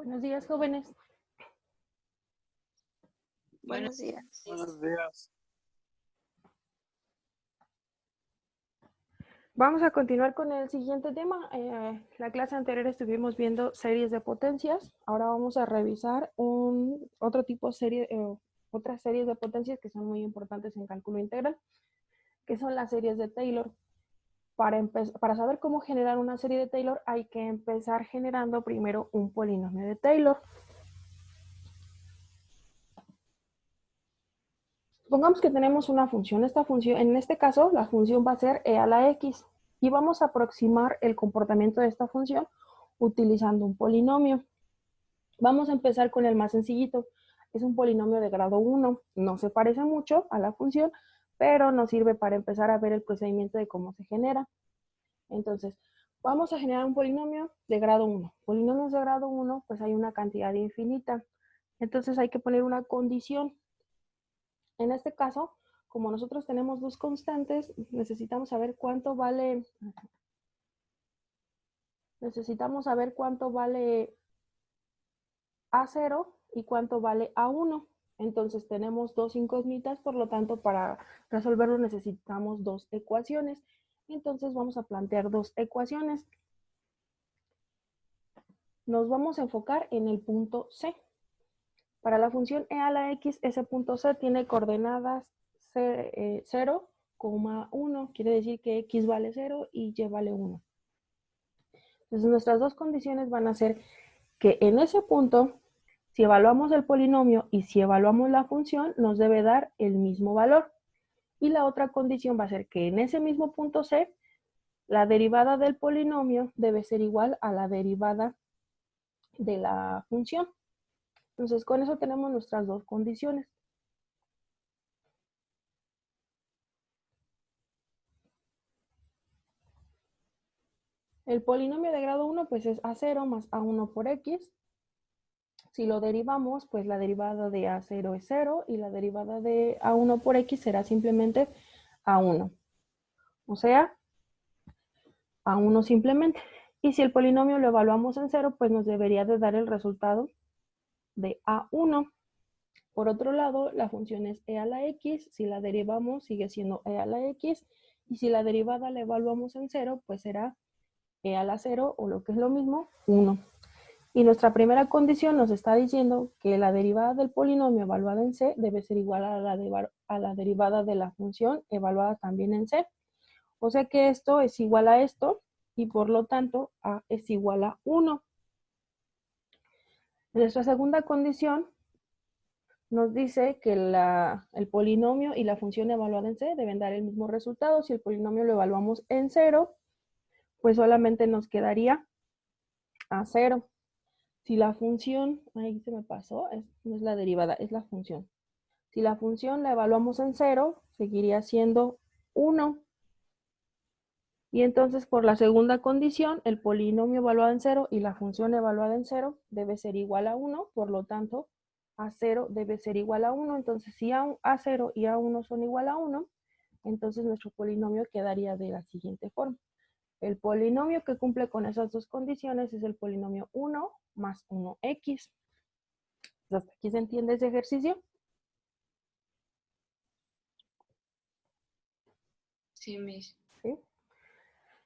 Buenos días, jóvenes. Buenos días. Buenos días. Vamos a continuar con el siguiente tema. La clase anterior estuvimos viendo series de potencias. Ahora vamos a revisar otras series de potencias que son muy importantes en cálculo integral, que son las series de Taylor. Para saber cómo generar una serie de Taylor, hay que empezar generando primero un polinomio de Taylor. Supongamos que tenemos una función. Esta función, en este caso, la función va a ser e a la x. Y vamos a aproximar el comportamiento de esta función utilizando un polinomio. Vamos a empezar con el más sencillito. Es un polinomio de grado 1. No se parece mucho a la función, pero nos sirve para empezar a ver el procedimiento de cómo se genera. Entonces, vamos a generar un polinomio de grado 1. Polinomios de grado 1, pues hay una cantidad infinita. Entonces hay que poner una condición. En este caso, como nosotros tenemos dos constantes, necesitamos saber cuánto vale A0 y cuánto vale A1. Entonces tenemos dos incógnitas, por lo tanto, para resolverlo necesitamos dos ecuaciones. Entonces vamos a plantear dos ecuaciones. Nos vamos a enfocar en el punto C. Para la función e a la x, ese punto C tiene coordenadas 0, 1, quiere decir que x vale 0 y y vale 1. Entonces nuestras dos condiciones van a ser que en ese punto, si evaluamos el polinomio y si evaluamos la función, nos debe dar el mismo valor. Y la otra condición va a ser que en ese mismo punto C, la derivada del polinomio debe ser igual a la derivada de la función. Entonces con eso tenemos nuestras dos condiciones. El polinomio de grado 1 pues es A0 más A1 por X. Si lo derivamos, pues la derivada de A0 es 0 y la derivada de A1 por X será simplemente A1. O sea, A1 simplemente. Y si el polinomio lo evaluamos en 0, pues nos debería de dar el resultado de A1. Por otro lado, la función es e a la x. Si la derivamos, sigue siendo e a la x. Y si la derivada la evaluamos en 0, pues será e a la 0, o lo que es lo mismo, 1. Y nuestra primera condición nos está diciendo que la derivada del polinomio evaluada en C debe ser igual a la derivada de la función evaluada también en C. O sea que esto es igual a esto y por lo tanto A es igual a 1. Nuestra segunda condición nos dice que el polinomio y la función evaluada en C deben dar el mismo resultado. Si el polinomio lo evaluamos en 0, pues solamente nos quedaría a 0. Si la función, ahí se me pasó, no es la derivada, es la función. Si la función la evaluamos en 0, seguiría siendo 1. Y entonces por la segunda condición, el polinomio evaluado en 0 y la función evaluada en 0 debe ser igual a 1, por lo tanto, A0 debe ser igual a 1. Entonces si A0 y A1 son igual a 1, entonces nuestro polinomio quedaría de la siguiente forma. El polinomio que cumple con esas dos condiciones es el polinomio 1 más 1x. ¿Hasta aquí se entiende ese ejercicio? Sí, Miss. ¿Sí?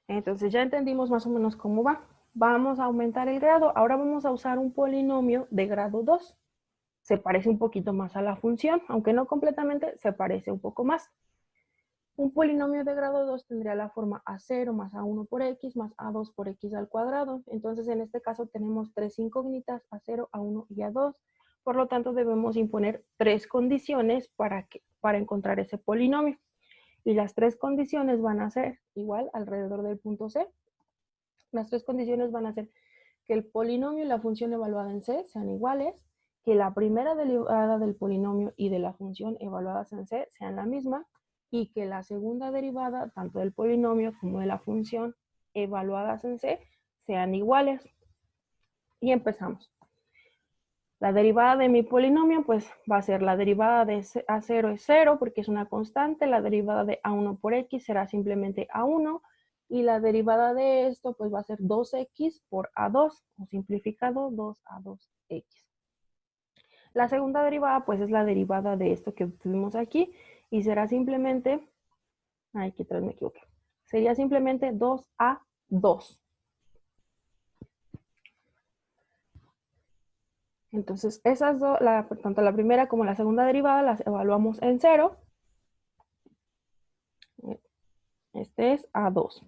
Entonces ya entendimos más o menos cómo va. Vamos a aumentar el grado. Ahora vamos a usar un polinomio de grado 2. Se parece un poquito más a la función, aunque no completamente, se parece un poco más. Un polinomio de grado 2 tendría la forma A0 más A1 por X más A2 por X al cuadrado. Entonces en este caso tenemos tres incógnitas, A0, A1 y A2. Por lo tanto debemos imponer tres condiciones para encontrar ese polinomio. Y las tres condiciones van a ser igual alrededor del punto C. Las tres condiciones van a ser que el polinomio y la función evaluada en C sean iguales, que la primera derivada del polinomio y de la función evaluadas en C sean la misma, y que la segunda derivada, tanto del polinomio como de la función evaluadas en C, sean iguales. Y empezamos. La derivada de mi polinomio, pues va a ser la derivada de A0 es 0 porque es una constante, la derivada de A1 por X será simplemente A1, y la derivada de esto pues va a ser 2x por A2, o simplificado 2A2x. La segunda derivada pues es la derivada de esto que obtuvimos aquí y será simplemente, ay, que atrás me equivoqué, sería simplemente 2A2. Entonces, esas dos, tanto la primera como la segunda derivada las evaluamos en 0. Este es A2.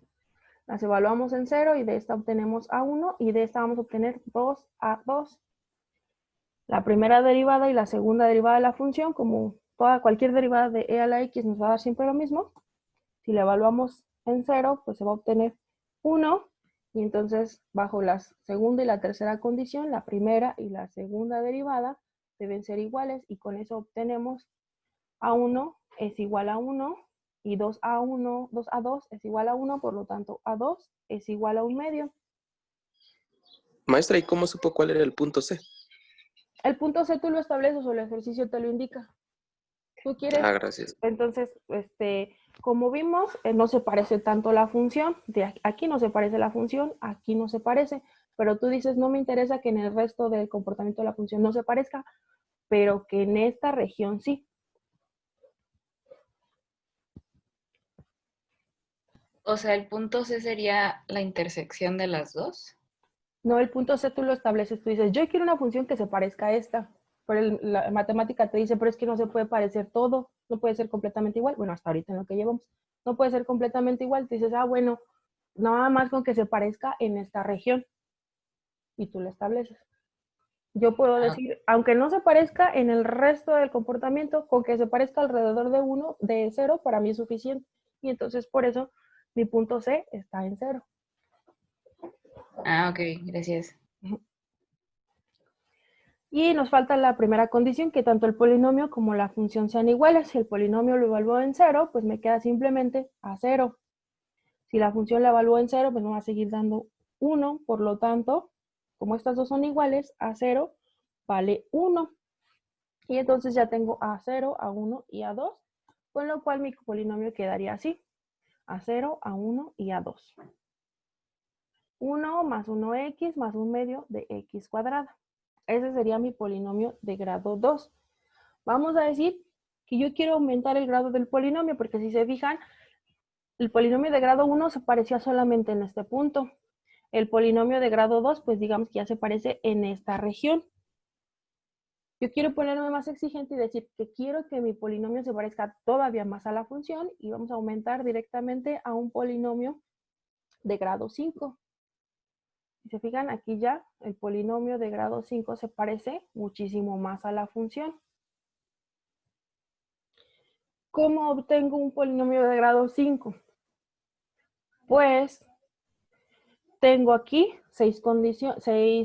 Las evaluamos en 0 y de esta obtenemos A1 y de esta vamos a obtener 2A2. La primera derivada y la segunda derivada de la función, como cualquier derivada de e a la x nos va a dar siempre lo mismo. Si la evaluamos en 0, pues se va a obtener 1. Y entonces, bajo la segunda y la tercera condición, la primera y la segunda derivada deben ser iguales y con eso obtenemos A1 es igual a 1 y 2A1, 2A2 es igual a 1, por lo tanto A2 es igual a 1 medio. Maestra, ¿y cómo supo cuál era el punto C? El punto C tú lo estableces o el ejercicio te lo indica. Tú quieres, Gracias. entonces, como vimos, no se parece tanto la función, aquí no se parece la función, aquí no se parece, pero tú dices, no me interesa que en el resto del comportamiento de la función no se parezca, pero que en esta región sí. O sea, el punto C sería la intersección de las dos. No, el punto C tú lo estableces, tú dices, yo quiero una función que se parezca a esta, pero la matemática te dice, pero es que no se puede parecer todo, no puede ser completamente igual, bueno, hasta ahorita en lo que llevamos, no puede ser completamente igual, tú dices, bueno, nada más con que se parezca en esta región, y tú lo estableces. Yo puedo decir, aunque no se parezca en el resto del comportamiento, con que se parezca alrededor de 1, de 0, para mí es suficiente, y entonces por eso mi punto C está en 0. Ok, gracias. Y nos falta la primera condición, que tanto el polinomio como la función sean iguales. Si el polinomio lo evalúo en 0, pues me queda simplemente a 0. Si la función la evalúo en 0, pues me va a seguir dando 1. Por lo tanto, como estas dos son iguales, a 0 vale 1. Y entonces ya tengo a 0, a 1 y a 2, con lo cual mi polinomio quedaría así. A 0, a 1 y a 2. 1 más 1x más 1 medio de x cuadrada. Ese sería mi polinomio de grado 2. Vamos a decir que yo quiero aumentar el grado del polinomio, porque si se fijan, el polinomio de grado 1 se parecía solamente en este punto. El polinomio de grado 2, pues digamos que ya se parece en esta región. Yo quiero ponerme más exigente y decir que quiero que mi polinomio se parezca todavía más a la función y vamos a aumentar directamente a un polinomio de grado 5. Si se fijan, aquí ya el polinomio de grado 5 se parece muchísimo más a la función. ¿Cómo obtengo un polinomio de grado 5? Pues tengo aquí 6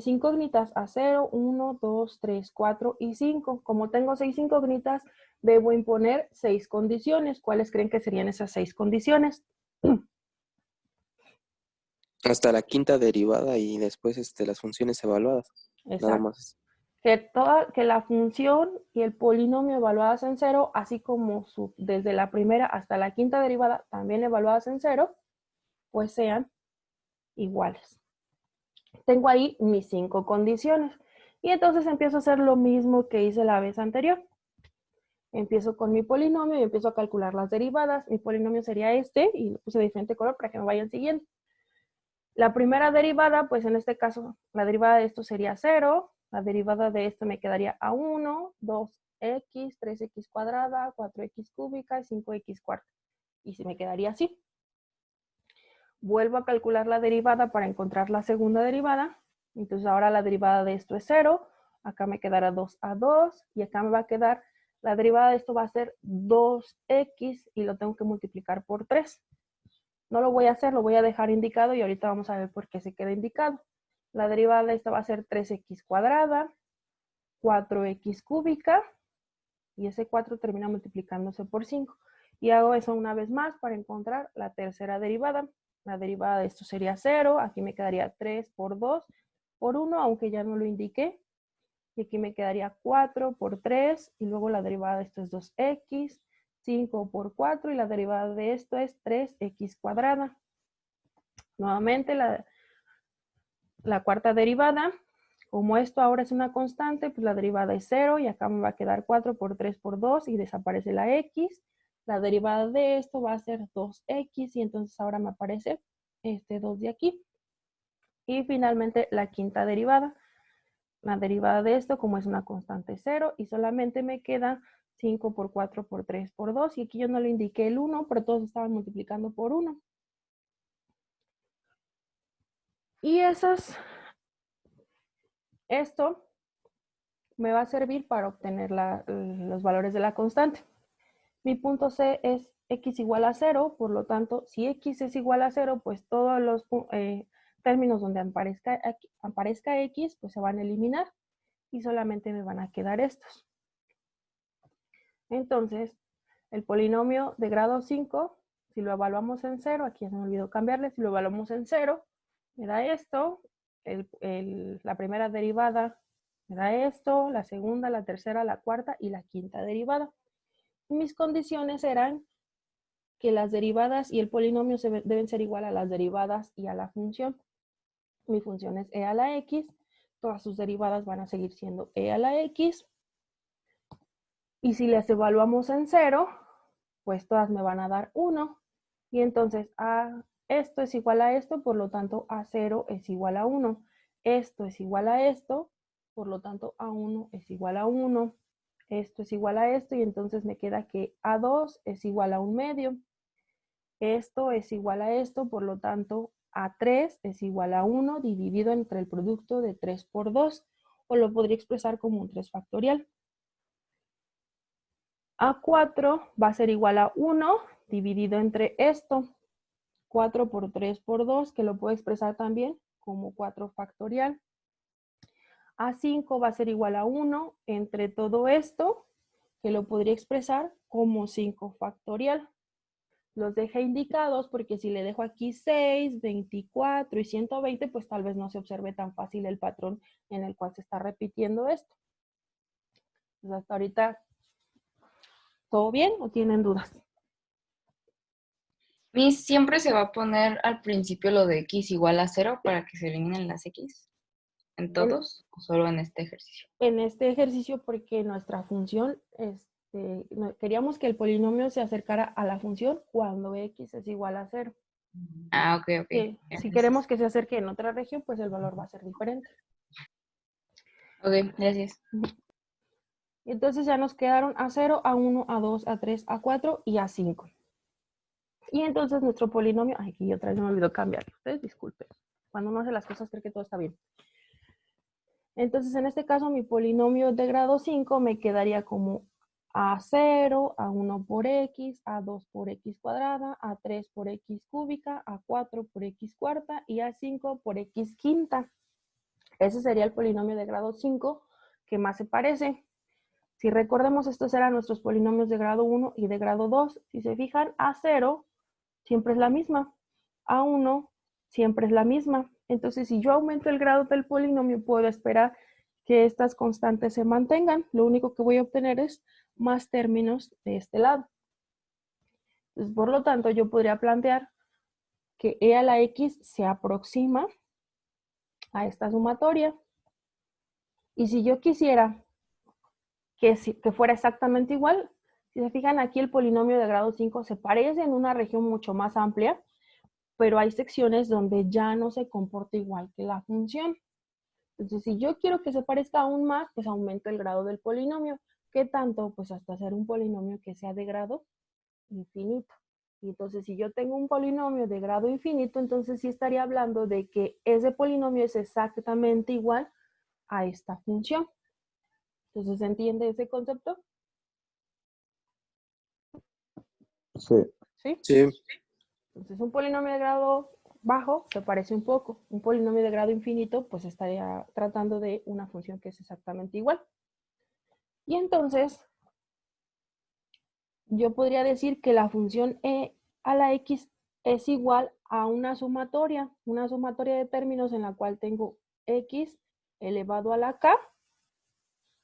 incógnitas a 0, 1, 2, 3, 4 y 5. Como tengo 6 incógnitas, debo imponer 6 condiciones. ¿Cuáles creen que serían esas 6 condiciones? Hasta la quinta derivada y después las funciones evaluadas. Exacto. Nada más. Que la función y el polinomio evaluadas en 0, así como desde la primera hasta la quinta derivada, también evaluadas en 0, pues sean iguales. Tengo ahí mis 5 condiciones. Y entonces empiezo a hacer lo mismo que hice la vez anterior. Empiezo con mi polinomio y empiezo a calcular las derivadas. Mi polinomio sería este, y lo puse de diferente color para que me vayan siguiendo. La primera derivada, pues en este caso, la derivada de esto sería 0. La derivada de esto me quedaría a 1, 2x, 3x cuadrada, 4x cúbica y 5x cuarta. Y se me quedaría así. Vuelvo a calcular la derivada para encontrar la segunda derivada. Entonces ahora la derivada de esto es 0. Acá me quedará 2a2 y acá me va a quedar, la derivada de esto va a ser 2x y lo tengo que multiplicar por 3. No lo voy a hacer, lo voy a dejar indicado y ahorita vamos a ver por qué se queda indicado. La derivada de esta va a ser 3x cuadrada, 4x cúbica y ese 4 termina multiplicándose por 5. Y hago eso una vez más para encontrar la tercera derivada. La derivada de esto sería 0, aquí me quedaría 3 por 2 por 1, aunque ya no lo indiqué. Y aquí me quedaría 4 por 3 y luego la derivada de esto es 2x, 5 por 4 y la derivada de esto es 3x cuadrada. Nuevamente la cuarta derivada, como esto ahora es una constante, pues la derivada es 0 y acá me va a quedar 4 por 3 por 2 y desaparece la x. La derivada de esto va a ser 2x y entonces ahora me aparece este 2 de aquí. Y finalmente la quinta derivada. La derivada de esto, como es una constante 0 y solamente me queda 5 por 4 por 3 por 2. Y aquí yo no le indiqué el 1, pero todos estaban multiplicando por 1. Y esto me va a servir para obtener los valores de la constante. Mi punto C es x igual a 0, por lo tanto, si x es igual a 0, pues todos los términos donde aparezca x, pues se van a eliminar y solamente me van a quedar estos. Entonces, el polinomio de grado 5, si lo evaluamos en 0, aquí ya se me olvidó cambiarle, si lo evaluamos en 0, me da esto, la primera derivada me da esto, la segunda, la tercera, la cuarta y la quinta derivada. Mis condiciones eran que las derivadas y el polinomio deben ser igual a las derivadas y a la función. Mi función es e a la x, todas sus derivadas van a seguir siendo e a la x, y si las evaluamos en 0, pues todas me van a dar 1, y entonces esto es igual a esto, por lo tanto A0 es igual a 1. Esto es igual a esto, por lo tanto A1 es igual a 1. Esto es igual a esto, y entonces me queda que A2 es igual a 1 medio. Esto es igual a esto, por lo tanto A3 es igual a 1 dividido entre el producto de 3 por 2, o lo podría expresar como un 3 factorial. A4 va a ser igual a 1 dividido entre esto, 4 por 3 por 2, que lo puedo expresar también como 4 factorial. A5 va a ser igual a 1 entre todo esto, que lo podría expresar como 5 factorial. Los dejé indicados porque si le dejo aquí 6, 24 y 120, pues tal vez no se observe tan fácil el patrón en el cual se está repitiendo esto. Pues hasta ahorita, ¿todo bien o tienen dudas? Miss, siempre se va a poner al principio lo de x igual a 0 para que se eliminen las x. ¿En todos o solo en este ejercicio? En este ejercicio porque nuestra función, queríamos que el polinomio se acercara a la función cuando x es igual a 0. Ah, ok. Si queremos que se acerque en otra región, pues el valor va a ser diferente. Ok, gracias. Entonces ya nos quedaron A0, A1, A2, A3, A4 y A5. Y entonces nuestro polinomio, aquí otra vez me olvidó cambiarlo. Ustedes disculpen. Cuando uno hace las cosas cree que todo está bien. Entonces en este caso mi polinomio de grado 5 me quedaría como A0, A1 por X, A2 por X cuadrada, A3 por X cúbica, A4 por X cuarta y A5 por X quinta. Ese sería el polinomio de grado 5 que más se parece. Si recordemos, estos eran nuestros polinomios de grado 1 y de grado 2. Si se fijan, A0 siempre es la misma. A1 siempre es la misma. Entonces, si yo aumento el grado del polinomio, puedo esperar que estas constantes se mantengan. Lo único que voy a obtener es más términos de este lado. Entonces, por lo tanto, yo podría plantear que e a la x se aproxima a esta sumatoria. Y si yo quisiera que fuera exactamente igual, si se fijan aquí el polinomio de grado 5 se parece en una región mucho más amplia, pero hay secciones donde ya no se comporta igual que la función. Entonces, si yo quiero que se parezca aún más, pues aumento el grado del polinomio. ¿Qué tanto? Pues hasta hacer un polinomio que sea de grado infinito. Y entonces, si yo tengo un polinomio de grado infinito, entonces sí estaría hablando de que ese polinomio es exactamente igual a esta función. Entonces, ¿se entiende ese concepto? Sí. ¿Sí? Sí. Entonces, un polinomio de grado bajo se parece un poco. Un polinomio de grado infinito, pues estaría tratando de una función que es exactamente igual. Y entonces, yo podría decir que la función e a la x es igual a una sumatoria de términos en la cual tengo x elevado a la k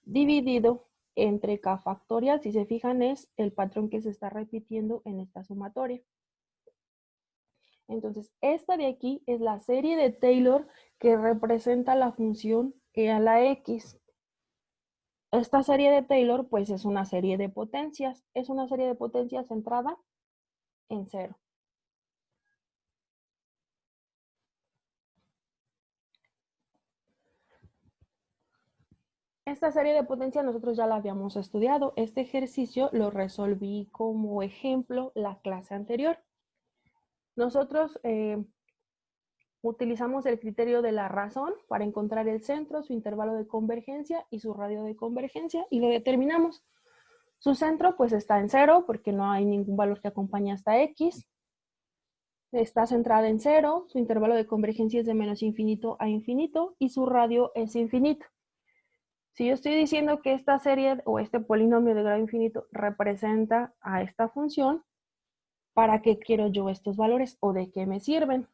dividido entre k factorial. Si se fijan, es el patrón que se está repitiendo en esta sumatoria. Entonces, esta de aquí es la serie de Taylor que representa la función e a la x. Esta serie de Taylor, pues, es una serie de potencias. Es una serie de potencias centrada en 0. Esta serie de potencias nosotros ya la habíamos estudiado. Este ejercicio lo resolví como ejemplo la clase anterior. Nosotros utilizamos el criterio de la razón para encontrar el centro, su intervalo de convergencia y su radio de convergencia y lo determinamos. Su centro pues está en 0 porque no hay ningún valor que acompañe hasta x. Está centrada en 0, su intervalo de convergencia es de menos infinito a infinito y su radio es infinito. Si yo estoy diciendo que esta serie o este polinomio de grado infinito representa a esta función, ¿para qué quiero yo estos valores o de qué me sirven?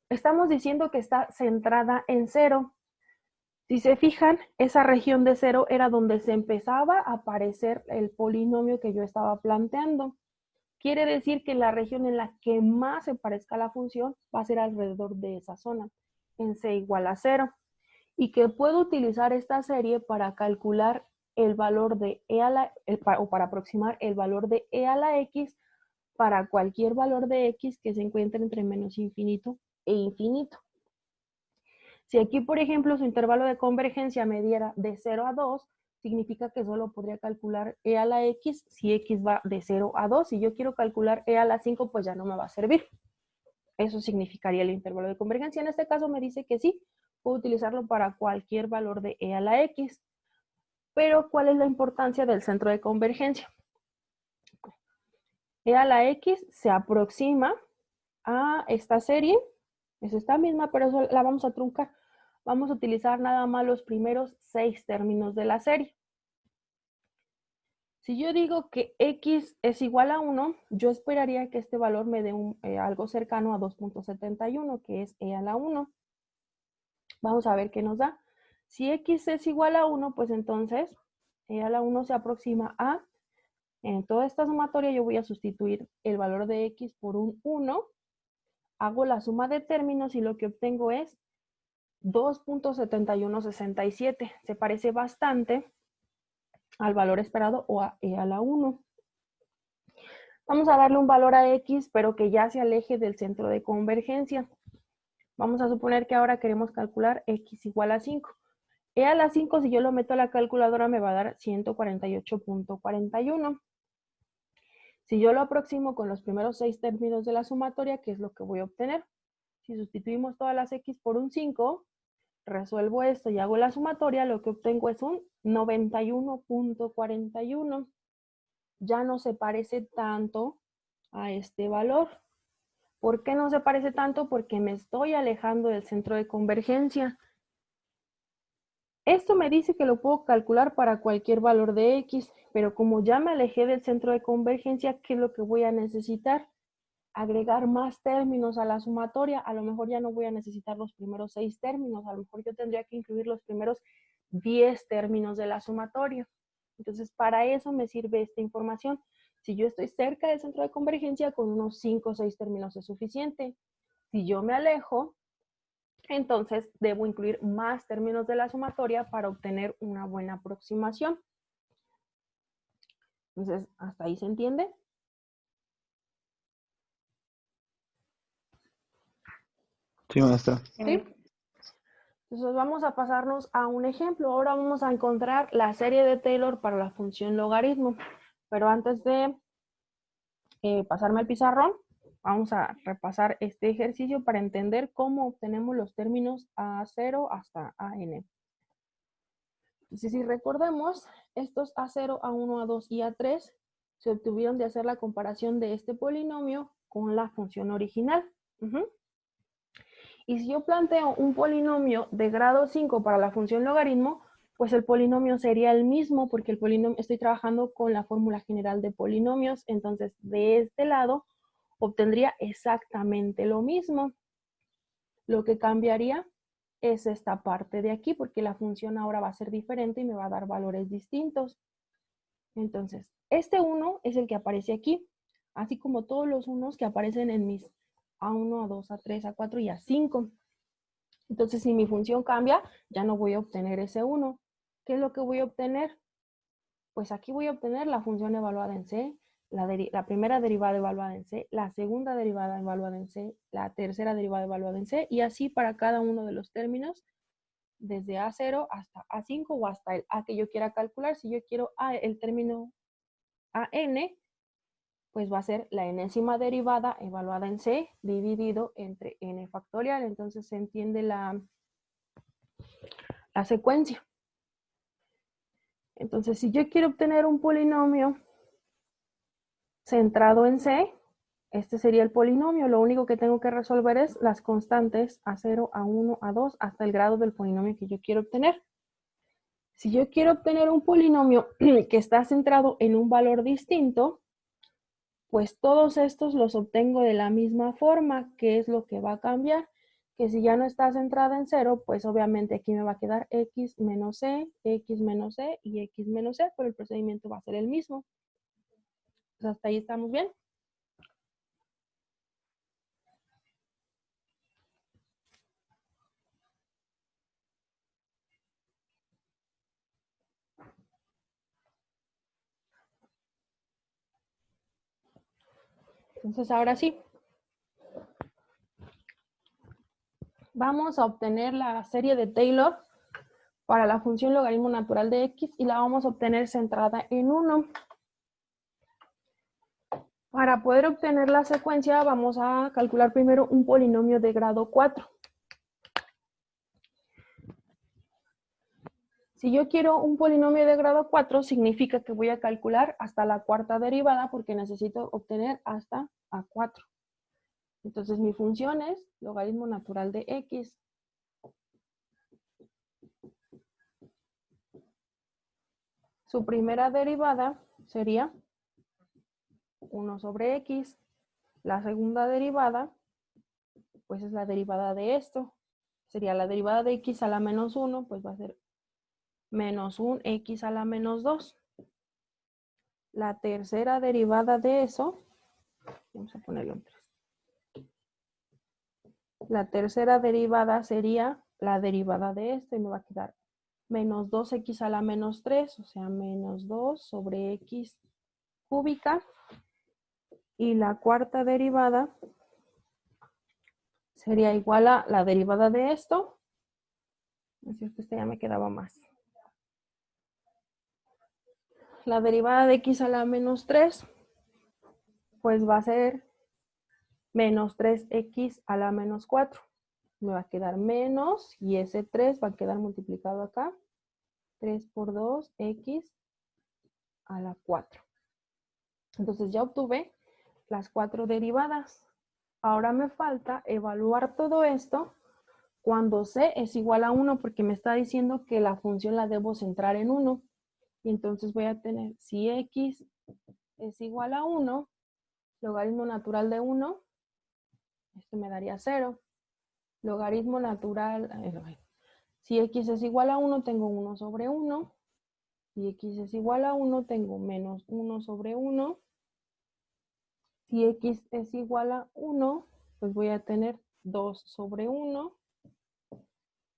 Estamos diciendo que está centrada en 0. Si se fijan, esa región de 0 era donde se empezaba a aparecer el polinomio que yo estaba planteando. Quiere decir que la región en la que más se parezca a la función va a ser alrededor de esa zona, en c igual a 0. Y que puedo utilizar esta serie para calcular el valor de e a la, o para aproximar el valor de e a la x para cualquier valor de x que se encuentre entre menos infinito e infinito. Si aquí, por ejemplo, su intervalo de convergencia me diera de 0 a 2, significa que solo podría calcular e a la x si x va de 0 a 2. Si yo quiero calcular e a la 5, pues ya no me va a servir. Eso significaría el intervalo de convergencia. En este caso me dice que sí, puedo utilizarlo para cualquier valor de e a la x. Pero, ¿cuál es la importancia del centro de convergencia? E a la x se aproxima a esta serie, es esta misma, pero eso la vamos a truncar. Vamos a utilizar nada más los primeros 6 términos de la serie. Si yo digo que x es igual a 1, yo esperaría que este valor me dé algo cercano a 2.71, que es e a la 1. Vamos a ver qué nos da. Si x es igual a 1, pues entonces e a la 1 se aproxima a, en toda esta sumatoria yo voy a sustituir el valor de x por un 1, hago la suma de términos y lo que obtengo es 2.7167. Se parece bastante al valor esperado o a e a la 1. Vamos a darle un valor a x, pero que ya se aleje del centro de convergencia. Vamos a suponer que ahora queremos calcular x igual a 5. E a la 5, si yo lo meto a la calculadora, me va a dar 148.41. Si yo lo aproximo con los primeros 6 términos de la sumatoria, ¿qué es lo que voy a obtener? Si sustituimos todas las x por un 5, resuelvo esto y hago la sumatoria, lo que obtengo es un 91.41. Ya no se parece tanto a este valor. ¿Por qué no se parece tanto? Porque me estoy alejando del centro de convergencia. Esto me dice que lo puedo calcular para cualquier valor de x, pero como ya me alejé del centro de convergencia, ¿qué es lo que voy a necesitar? Agregar más términos a la sumatoria. A lo mejor ya no voy a necesitar los primeros 6 términos, a lo mejor yo tendría que incluir los primeros 10 términos de la sumatoria. Entonces, para eso me sirve esta información. Si yo estoy cerca del centro de convergencia, con unos 5 o 6 términos es suficiente. Si yo me alejo, entonces debo incluir más términos de la sumatoria para obtener una buena aproximación. Entonces, ¿hasta ahí se entiende? Sí, maestra. ¿Sí? Entonces vamos a pasarnos a un ejemplo. Ahora vamos a encontrar la serie de Taylor para la función logaritmo. Pero antes de pasarme al pizarrón, vamos a repasar este ejercicio para entender cómo obtenemos los términos A0 hasta AN. Entonces, si recordemos, estos A0, A1, A2 y A3 se obtuvieron de hacer la comparación de este polinomio con la función original. Y si yo planteo un polinomio de grado 5 para la función logaritmo, pues el polinomio sería el mismo porque el polinomio, estoy trabajando con la fórmula general de polinomios, entonces de este lado obtendría exactamente lo mismo. Lo que cambiaría es esta parte de aquí porque la función ahora va a ser diferente y me va a dar valores distintos. Entonces, este 1 es el que aparece aquí. así como todos los unos que aparecen en mis A1, A2, A3, A4 y A5. Entonces, si mi función cambia, ya no voy a obtener ese 1. ¿Qué es lo que voy a obtener? Pues aquí voy a obtener la función evaluada en C, la primera derivada evaluada en C, la segunda derivada evaluada en C, la tercera derivada evaluada en C, y así para cada uno de los términos, desde A0 hasta A5 o hasta el A que yo quiera calcular. Si yo quiero el término AN, pues va a ser la enésima derivada evaluada en C dividido entre n factorial. Entonces se entiende la secuencia. Entonces, si yo quiero obtener un polinomio centrado en C, este sería el polinomio. Lo único que tengo que resolver es las constantes A0, A1, A2, hasta el grado del polinomio que yo quiero obtener. Si yo quiero obtener un polinomio que está centrado en un valor distinto, pues todos estos los obtengo de la misma forma. ¿Qué es lo que va a cambiar? Que si ya no está centrada en 0, pues obviamente aquí me va a quedar x menos c y x menos c, pero el procedimiento va a ser el mismo. Pues hasta ahí estamos bien. Entonces ahora sí, vamos a obtener la serie de Taylor para la función logaritmo natural de x y la vamos a obtener centrada en 1. Para poder obtener la secuencia vamos a calcular primero un polinomio de grado 4. Si yo quiero un polinomio de grado 4, significa que voy a calcular hasta la cuarta derivada porque necesito obtener hasta A4. Entonces mi función es logaritmo natural de x. Su primera derivada sería 1 sobre x. La segunda derivada, pues es la derivada de esto. Sería la derivada de x a la menos 1, pues va a ser menos 1x a la menos 2. La tercera derivada de eso, vamos a ponerlo en 3. La tercera derivada sería la derivada de esto y me va a quedar menos 2x a la menos 3, o sea, menos 2 sobre x cúbica. Y la cuarta derivada sería igual a la derivada de esto. Así es que este ya me quedaba más. La derivada de x a la menos 3, pues va a ser menos 3x a la menos 4. Me va a quedar menos, y ese 3 va a quedar multiplicado acá. 3 por 2, x a la 4. Entonces ya obtuve las 4 derivadas. Ahora me falta evaluar todo esto cuando c es igual a 1, porque me está diciendo que la función la debo centrar en 1. Y entonces voy a tener, si x es igual a 1, logaritmo natural de 1, esto me daría 0. Logaritmo natural, si x es igual a 1, tengo 1 sobre 1. Si x es igual a 1, tengo menos 1 sobre 1. Si x es igual a 1, pues voy a tener 2 sobre 1.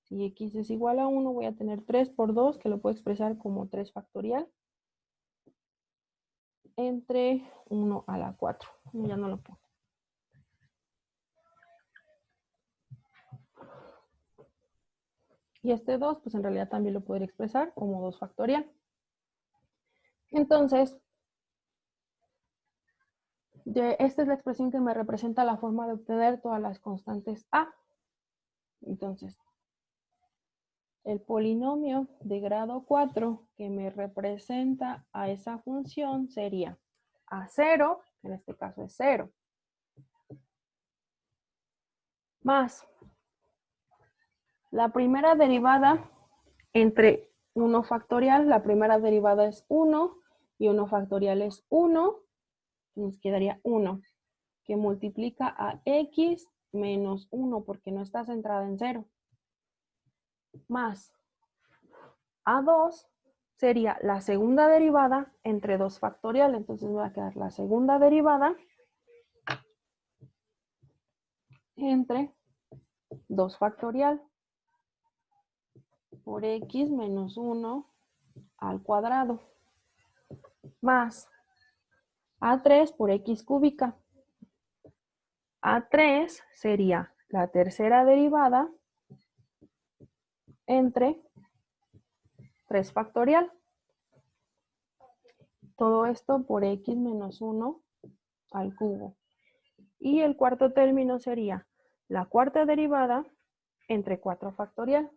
Si x es igual a 1, voy a tener 3 por 2, que lo puedo expresar como 3 factorial, entre 1 a la 4. Ya no lo pongo. Y este 2, pues en realidad también lo podría expresar como 2 factorial. Entonces, esta es la expresión que me representa la forma de obtener todas las constantes A. Entonces, el polinomio de grado 4 que me representa a esa función sería A0, en este caso es 0, más la primera derivada entre 1 factorial, la primera derivada es 1 y 1 factorial es 1, nos quedaría 1, que multiplica a x menos 1 porque no está centrada en 0, más A2 sería la segunda derivada entre 2 factorial, entonces me va a quedar la segunda derivada entre 2 factorial por x menos 1 al cuadrado más a3 por x cúbica. A3 sería la tercera derivada entre 3 factorial. Todo esto por x menos 1 al cubo. Y el cuarto término sería la cuarta derivada entre 4 factorial.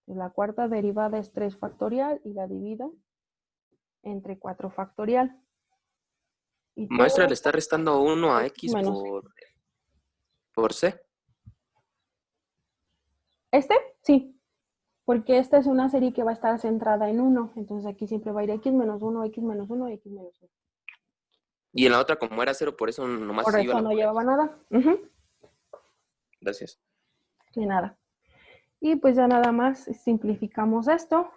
La cuarta derivada es 3 factorial y la divido entre 4 factorial. Y Maestra, le está restando 1 a x menos. por c. Sí, porque esta es una serie que va a estar centrada en 1. Entonces aquí siempre va a ir x menos 1, x menos 1, x menos 1. Y en la otra, como era 0, por eso nomás Por iba eso la no por llevaba x. nada. Gracias. Ni nada. Y pues ya nada más simplificamos esto.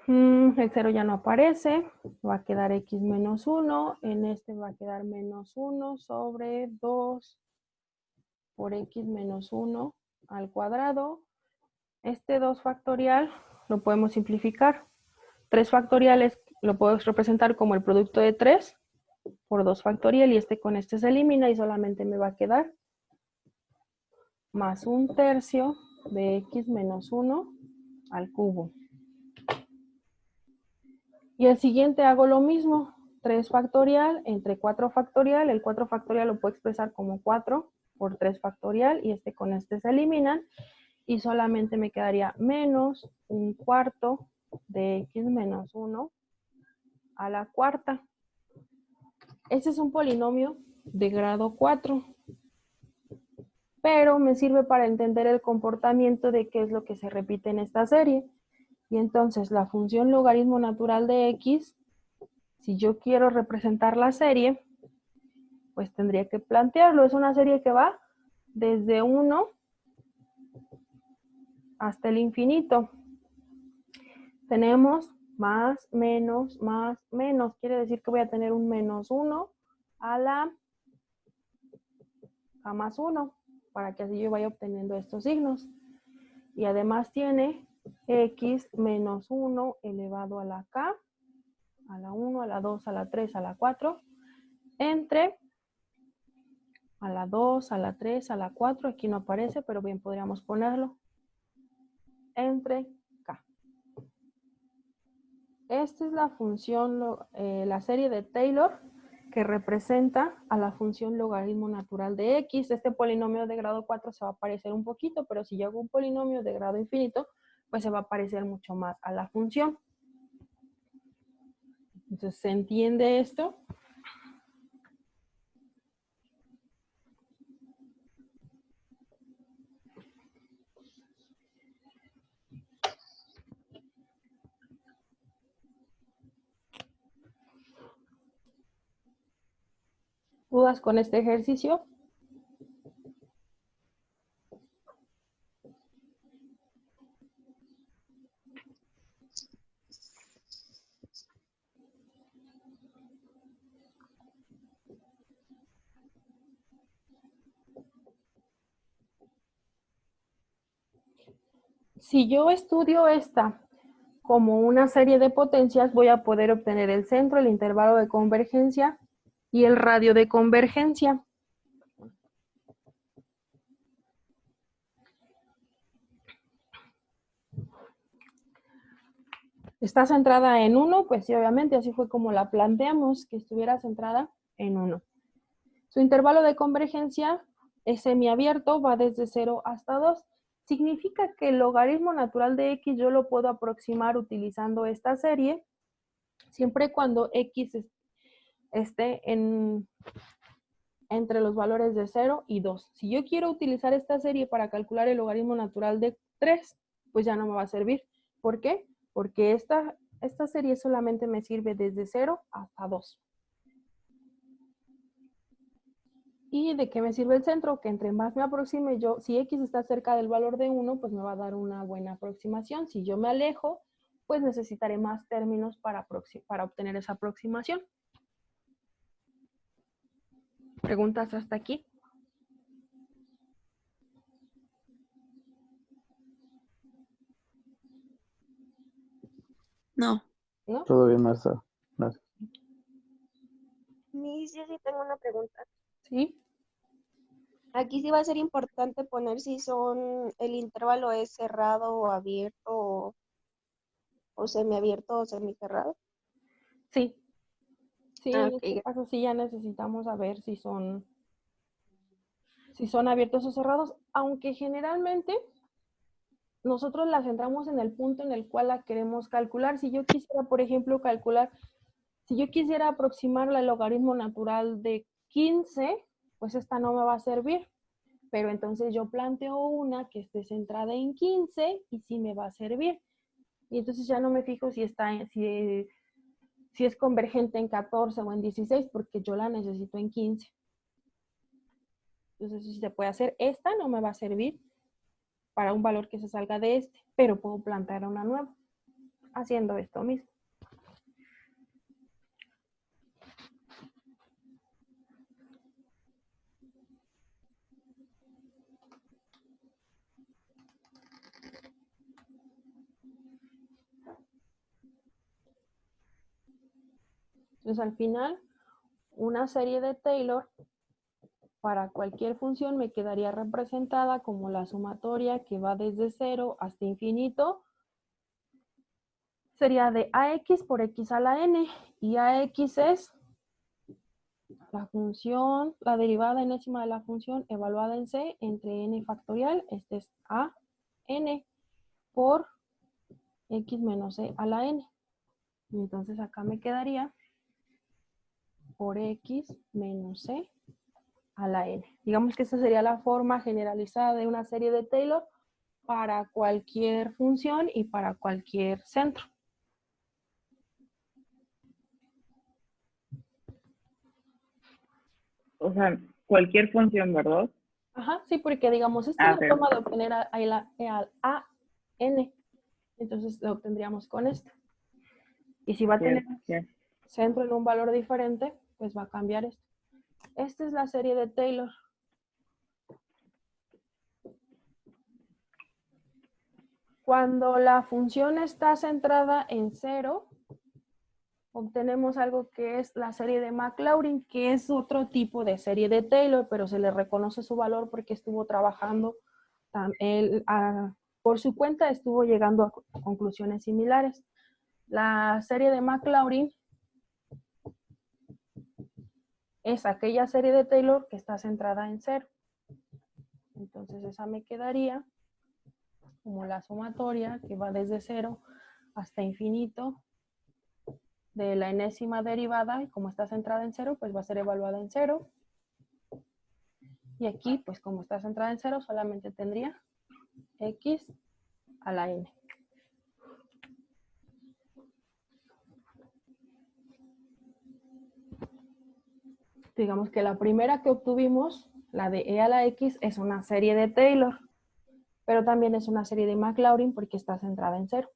El 0 ya no aparece. Va a quedar x menos 1. En este va a quedar menos 1 sobre 2 por x menos 1 al cuadrado. Este 2 factorial lo podemos simplificar. 3 factoriales lo puedo representar como el producto de 3 por 2 factorial y este con este se elimina y solamente me va a quedar más 1/3 de x menos 1 al cubo. Y el siguiente hago lo mismo, 3 factorial entre 4 factorial, el 4 factorial lo puedo expresar como 4 por 3 factorial y este con este se eliminan y solamente me quedaría menos 1/4 de x menos 1 a la cuarta. Este es un polinomio de grado 4, pero me sirve para entender el comportamiento de qué es lo que se repite en esta serie. Y entonces la función logaritmo natural de x, si yo quiero representar la serie, pues tendría que plantearlo. Es una serie que va desde 1 hasta el infinito. Tenemos más, menos, quiere decir que voy a tener un menos 1 a la k más 1, para que así yo vaya obteniendo estos signos. Y además tiene x menos 1 elevado a la k, a la 1, a la 2, a la 3, a la 4, entre a la 2, a la 3, a la 4, aquí no aparece, pero bien podríamos ponerlo, entre k. Esta es la función, la serie de Taylor, que representa a la función logaritmo natural de x. Este polinomio de grado 4 se va a parecer un poquito, pero si yo hago un polinomio de grado infinito, pues se va a parecer mucho más a la función. Entonces, ¿se entiende esto? ¿Dudas con este ejercicio? Si yo estudio esta como una serie de potencias, voy a poder obtener el centro, el intervalo de convergencia y el radio de convergencia. ¿Está centrada en 1? Pues sí, obviamente, así fue como la planteamos, que estuviera centrada en 1. Su intervalo de convergencia es semiabierto, va desde 0 hasta 2. Significa que el logaritmo natural de x yo lo puedo aproximar utilizando esta serie, siempre y cuando x esté entre los valores de 0 y 2. Si yo quiero utilizar esta serie para calcular el logaritmo natural de 3, pues ya no me va a servir. ¿Por qué? Porque esta serie solamente me sirve desde 0 hasta 2. ¿Y de qué me sirve el centro? Que entre más me aproxime yo, si x está cerca del valor de 1, pues me va a dar una buena aproximación. Si yo me alejo, pues necesitaré más términos para obtener esa aproximación. ¿Preguntas hasta aquí? No. ¿No? Todo bien, maestra. Gracias. Miss, yo sí tengo una pregunta. Sí. Aquí sí va a ser importante poner si el intervalo es cerrado o abierto o semiabierto o semicerrado. Sí. Sí, Ah, en ok, este caso sí ya necesitamos saber si son abiertos o cerrados, aunque generalmente nosotros la centramos en el punto en el cual la queremos calcular. Si yo quisiera, por ejemplo, si yo quisiera aproximar el logaritmo natural de 15, pues esta no me va a servir. Pero entonces yo planteo una que esté centrada en 15 y sí me va a servir. Y entonces ya no me fijo si es convergente en 14 o en 16, porque yo la necesito en 15. Entonces eso sí se puede hacer. Esta no me va a servir para un valor que se salga de este, pero puedo plantear una nueva haciendo esto mismo. Entonces al final, una serie de Taylor para cualquier función me quedaría representada como la sumatoria que va desde 0 hasta infinito. Sería de ax por x a la n, y ax es la función, la derivada enésima de la función evaluada en c entre n factorial, este es a n, por x menos c a la n. Y entonces acá me quedaría por x menos c a la n. Digamos que esta sería la forma generalizada de una serie de Taylor para cualquier función y para cualquier centro. O sea, cualquier función, ¿verdad? Ajá, sí, porque digamos, esta es Ok. la forma de obtener a n. Entonces lo obtendríamos con esto. Y si va a tener Sí. centro en un valor diferente, pues va a cambiar esto. Esta es la serie de Taylor. Cuando la función está centrada en 0, obtenemos algo que es la serie de Maclaurin, que es otro tipo de serie de Taylor, pero se le reconoce su valor porque estuvo trabajando, por su cuenta estuvo llegando a conclusiones similares. La serie de Maclaurin es aquella serie de Taylor que está centrada en 0. Entonces esa me quedaría como la sumatoria que va desde 0 hasta infinito de la enésima derivada, y como está centrada en 0, pues va a ser evaluada en 0. Y aquí, pues como está centrada en 0, solamente tendría x a la n. Digamos que la primera que obtuvimos, la de e a la x, es una serie de Taylor, pero también es una serie de Maclaurin porque está centrada en 0.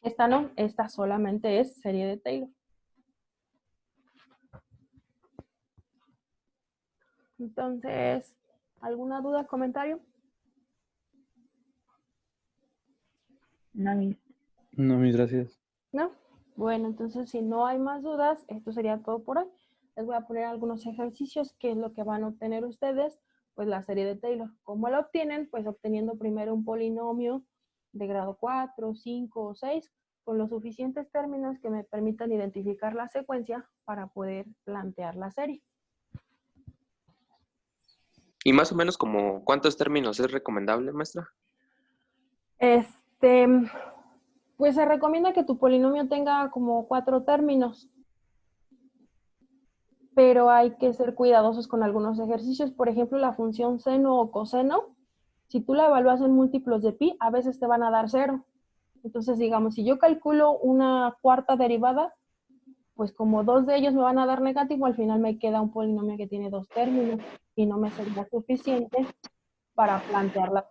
Esta no, esta solamente es serie de Taylor. Entonces, ¿alguna duda, comentario? No, Miss. No, mis gracias. ¿No? Bueno, entonces si no hay más dudas, esto sería todo por hoy. Les voy a poner algunos ejercicios, que es lo que van a obtener ustedes, pues la serie de Taylor. ¿Cómo la obtienen? Pues obteniendo primero un polinomio de grado 4, 5 o 6, con los suficientes términos que me permitan identificar la secuencia para poder plantear la serie. Y más o menos como cuántos términos es recomendable, maestra. Pues se recomienda que tu polinomio tenga como 4 términos, pero hay que ser cuidadosos con algunos ejercicios. Por ejemplo, la función seno o coseno, si tú la evalúas en múltiplos de pi, a veces te van a dar 0. Entonces, digamos, si yo calculo una cuarta derivada, pues como 2 de ellos me van a dar negativo, al final me queda un polinomio que tiene 2 términos y no me sería suficiente para plantearla.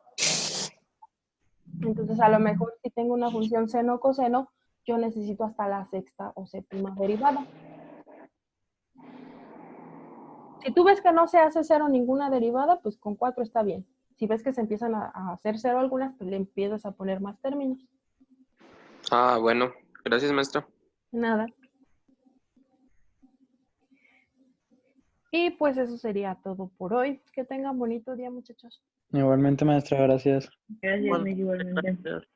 Entonces, a lo mejor si tengo una función seno o coseno, yo necesito hasta la sexta o séptima derivada. Si tú ves que no se hace cero ninguna derivada, pues con 4 está bien. Si ves que se empiezan a hacer cero algunas, pues le empiezas a poner más términos. Ah, bueno. Gracias, maestra. Nada. Y pues eso sería todo por hoy. Que tengan bonito día, muchachos. Igualmente, maestra, gracias. Gracias, Bueno, Miss, igualmente. gracias.